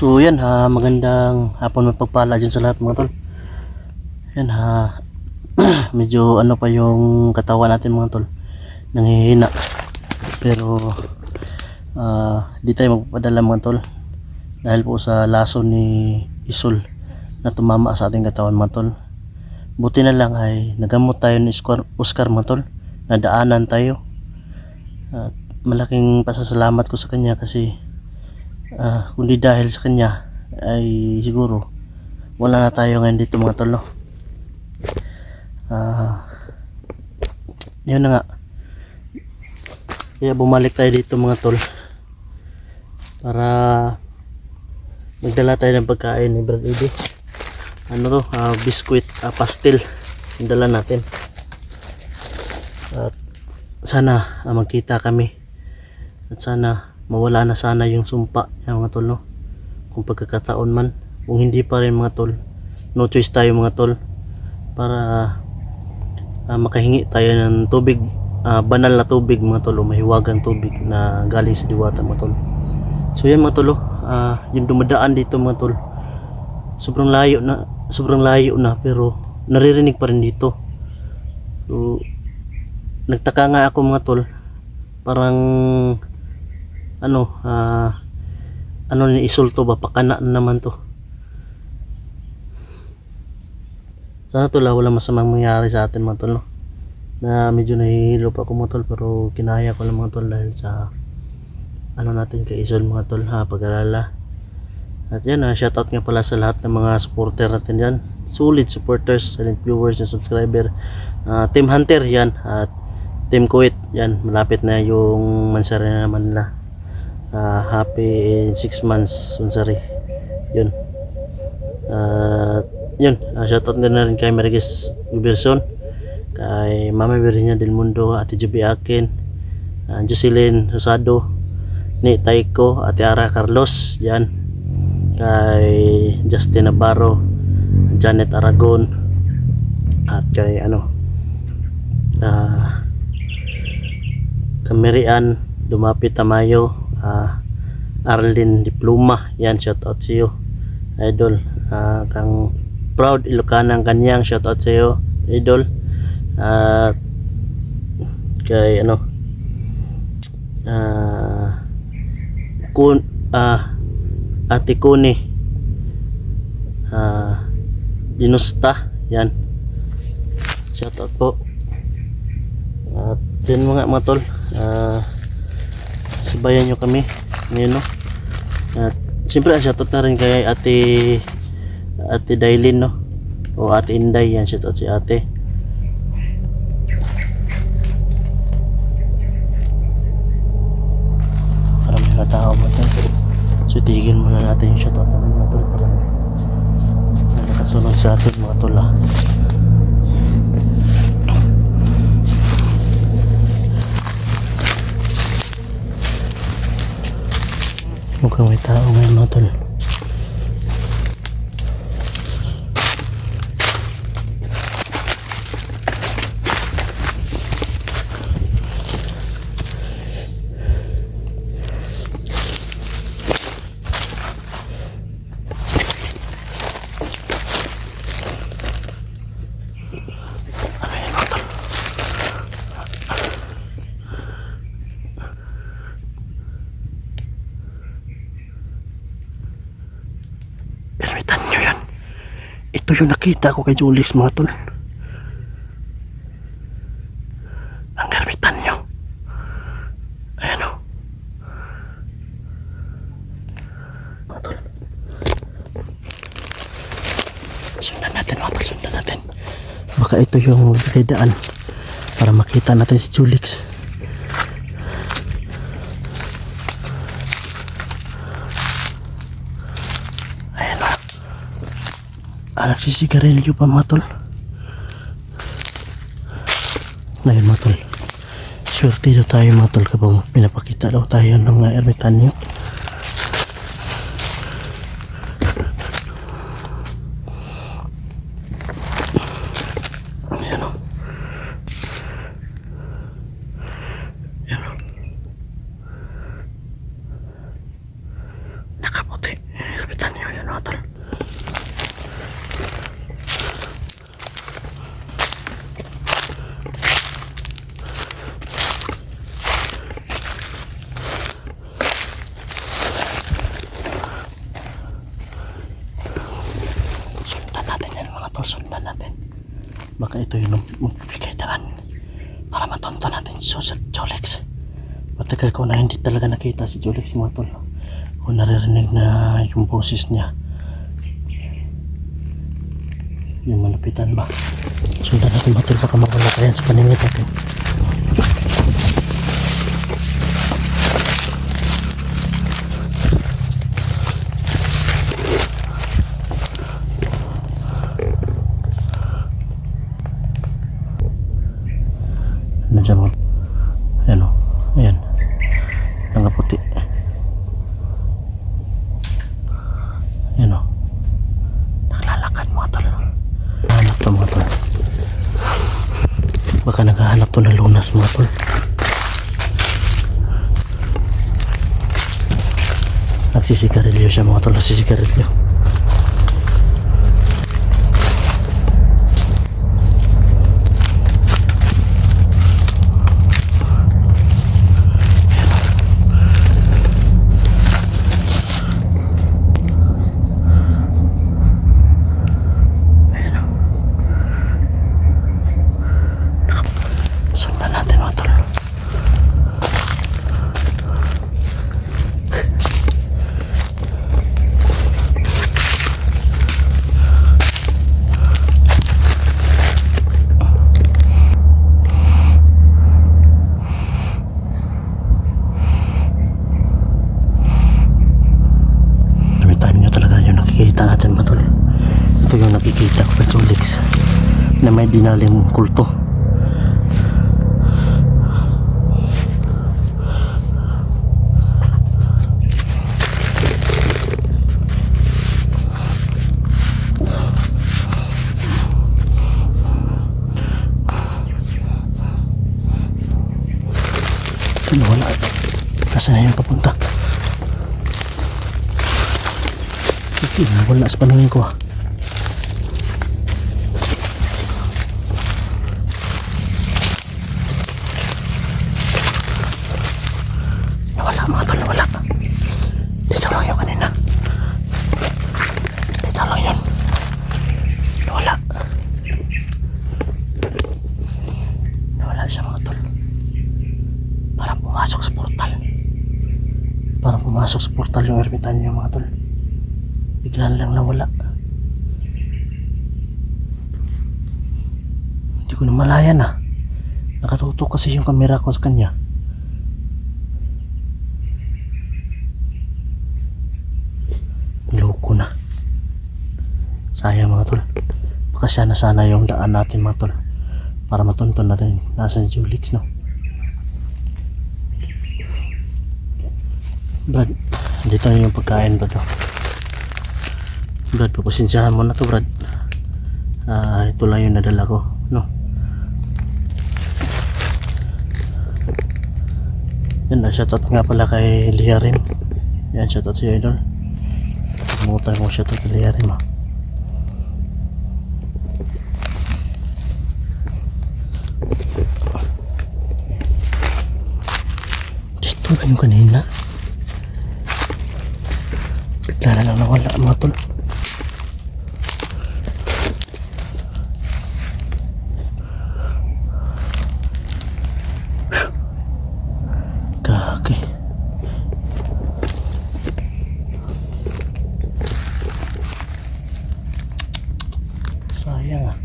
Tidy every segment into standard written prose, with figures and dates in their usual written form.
So yan magandang hapon mapagpala dyan sa lahat mga tol. Yan medyo ano pa yung katawan natin mga tol, nanghihina. Pero di tayo magpapadala mga tol, dahil po sa lason ni Isol na tumama sa ating katawan mga tol. Buti na lang ay nagamot tayo ni Oscar mga tol, nadaanan tayo. At malaking pasasalamat ko sa kanya kasi kundi dahil sa kanya ay siguro wala na tayo ngayon dito mga tol, no? Yun na nga, kaya bumalik tayo dito mga tol para magdala tayo ng pagkain ni Brad Eddie. Ano to, biskuit, pastil yung dala natin. At sana magkita kami at sana mawala na sana yung sumpa yung mga tol, no? Kung pagkakataon man, kung hindi pa rin mga tol, no choice tayo mga tol para makahingi tayo ng tubig, banal na tubig mga tol, o mahiwagang tubig na galing sa diwata mga tol. So yan mga tol, yung dumadaan dito mga tol, sobrang layo na pero naririnig pa rin dito. So nagtaka nga ako mga tol, parang ano ni Isol to ba, pakana naman to. Sana tol wala masamang mangyari sa atin mga tol, no? Na medyo nahihilo pa ako mga tol, pero kinaya ko lang mga tol dahil sa ano natin kay Isol mga tol, pag-alala. At yan, shoutout nga pala sa lahat ng mga supporter natin dyan, solid supporters, silent viewers and subscriber. Team Hunter yan at Team Kuwait yan, malapit na yung mansari na naman nila. Happy 6 months mansari yun. Yun, shoutout din na rin kay Marigues Guberson, kay Mama Virginia del Mundo, Ate Juby Akin, Jocelyn Rosado, ni Taiko, Ate Ara Carlos yan, kay Justin Navarro, Janet Aragon, at kay Kamerian Dumapit Tamayo, Arlene Diploma yan, shoutout sa iyo idol. Kang Proud Ilocanang Kanyang, shoutout sa iyo idol. At kay Ate Kuni Dinusta yan, shoutout po. At yan mga tol, sabayan nyo kami ngayon, no? At siyempre shoutout na rin kay Ate Dailin, no? O Ate Inday yan, shoutout si ate. Marami na tao mo ito, so tigil muna natin yung shoutout natin mga tol para nakasunod sa atin mga tol. Mukhang may tao ngayon mga tol. Ermitan nyo yan. Ito yung nakita ko kay Julix mga tol. Ang ermitan nyo. Ayan o. Mga tol. Sundan natin mga tol, sundan natin. Baka ito yung daan para makita natin si Julix. Nagsisigarilyo pa mga tol. Ngayon mga tol, swerte daw tayo mga tol kapag pinapakita daw tayo ng mga ermitanyo. Ayan o. Ayan o. Nakaputi. Baka ito yung magbibigay daan para matonto natin si Jolex. Matagal ko na hindi talaga nakita si Jolex mga tol. O naririnig na yung boses niya. Yung malapitan ba? Sundan natin mga tol, baka mawala pa yan sa paningin natin. Nandiyan mo. Ayan o. Ayan. Nangaputi. Ayan o. Naglalakad mga tol. Naghahanap to mga tol. Baka naghahanap to ng lunas mga tol. Nagsisigarilyo siya mga tol. Nagsisigarilyo. Nakikita natin ba tol? Ito yung nakikita ko sa Jolex na may dinaling kulto. Ano wala? Nasaan na yung papunta? Wala sa paningin ko. Wala mga tol, wala. Dito lang yung kanina. Dito lang yun. Wala. Wala siya mga tol. Parang pumasok sa portal. Parang pumasok sa portal yung ermitanyo mga tol. Biglaan lang nawala. Hindi ko na malayan ah. Nakatutok kasi yung camera ko sa kanya. Loko na. Sayang mga tol. Baka siya na sana yung daan natin mga tol. Para matunton natin nasa Jolex no. Brad, dito na yung pagkain ba to? Brad, papasensyahan mo na to Brad. Ito lang yung nadala ko no. Yan, shoutout nga pala kay Liarim. Yan, shoutout si Idol. Pumunta ko shoutout kay Liarim ah. Dito ba yung kanina? Bigla na lang nawala mga tol. Kaki. Sayang ah.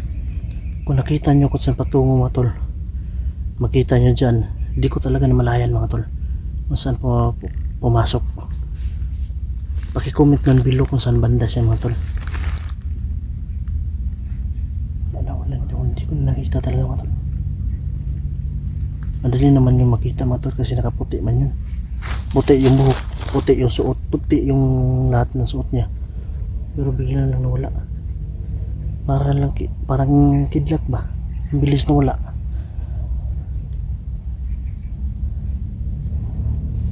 Kung nakita nyo kung saan patungo mga tol, makita nyo dyan. Hindi ko talaga namalayan mga tol kung saan pumasok. Paki-comment lang below kung saan banda siya mga tol. Wala doon. Hindi ko na nakita talaga mga tol. Madali naman yung makita mga tol kasi nakaputi man yun. Puti yung buhok, puti yung suot, puti yung lahat ng suot niya. Pero bigla lang nawala. Parang kidlat ba? Ang bilis nawala.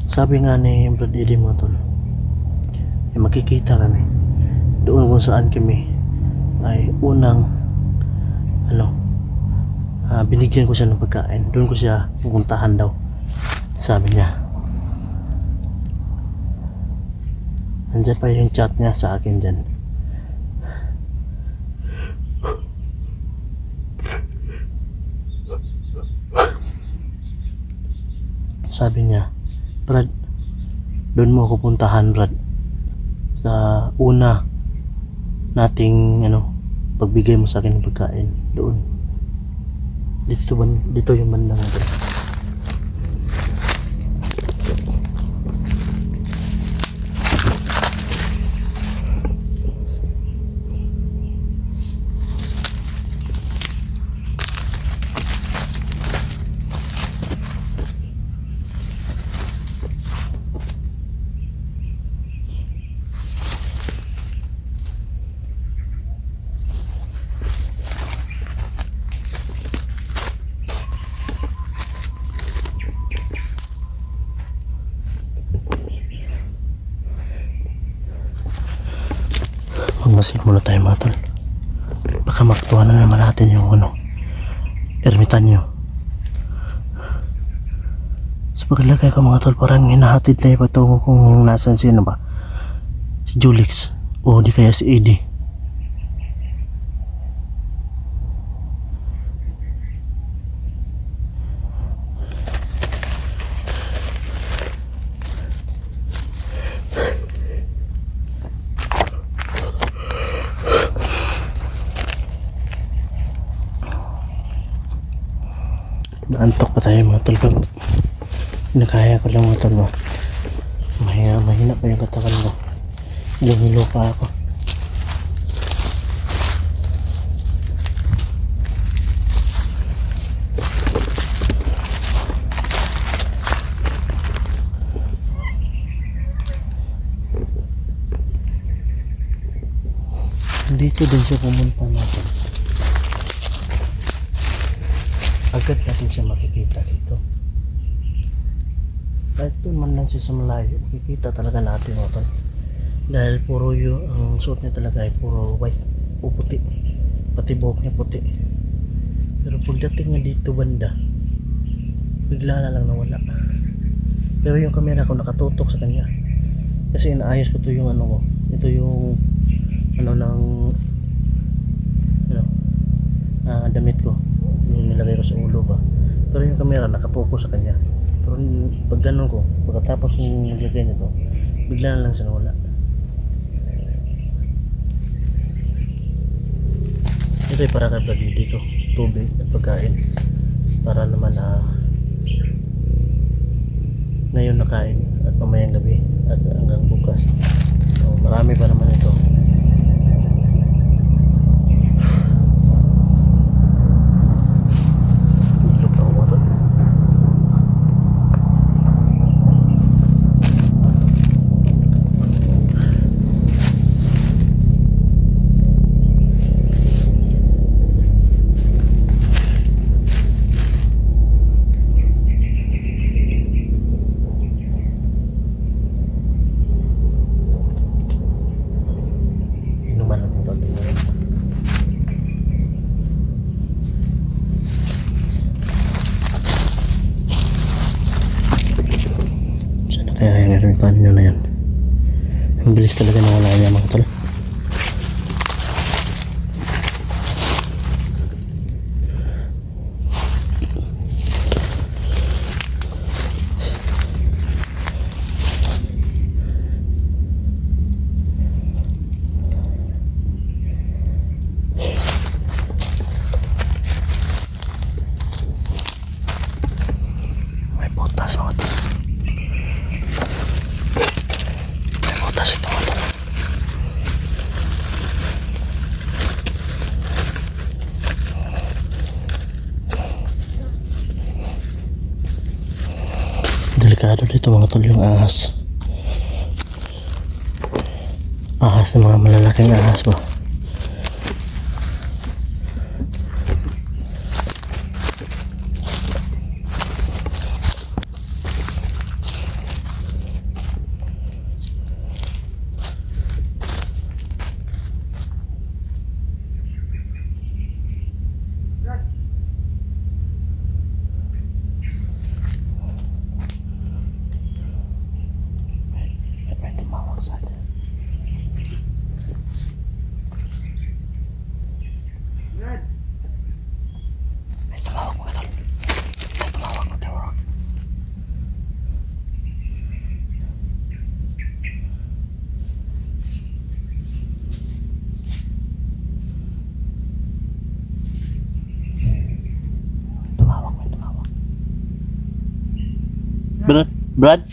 Sabi nga ni Brad Eddie mga tol, makikita kami doon kung saan kami ay unang binigyan ko siya ng pagkain. Doon ko siya pupuntahan daw, sabi niya. Nandyan pa yung chat niya sa akin dyan. doon mo ako puntahan, Brad. Sa una nating pagbigay mo sa akin ng pagkain doon. Dito yung bandang ito. Magmasid muna tayo mga tol. Baka makutuhan na naman natin yung ermitanyo. Sa pagkalagay ko mga tol, parang hinahatid tayo patungo kung nasan si si Julix o di kaya si Eddie. Naantok pa tayo mga tol. Pag nakaya ko lang mga tol ba, mahina pa yung katawan ko. Lumilo pa ako. Dito din siya pumunta natin. Agad natin siya makikita dito. Kahit doon man lang siya sa malayo, makikita talaga natin mga tol. Dahil puro ang suot niya talaga ay puro white o puti. Pati buhok niya puti. Pero pagdating niya dito banda, bigla na lang nawala. Pero yung camera ko nakatutok sa kanya. Kasi inaayos ko to yung ko. Ito yung damit ko. Yung nilagay ko sa ulo ba. Pero yung camera nakapokus sa kanya. Pero pag ganun ko, pagkatapos kong naglagay nito, bigla na lang siya nawala. Ito ay para kay dito, tubig at pagkain. Para naman ngayon nakain at mamayang gabi at hanggang bukas. So, marami pa naman ito. Kaya yung ermitan nyo na yan, ang bilis talaga nawala niya mga tol. May butas mga tol. Delikado dito mga tol yung ahas. Ahas na mga malalaking ahas ba. Brad,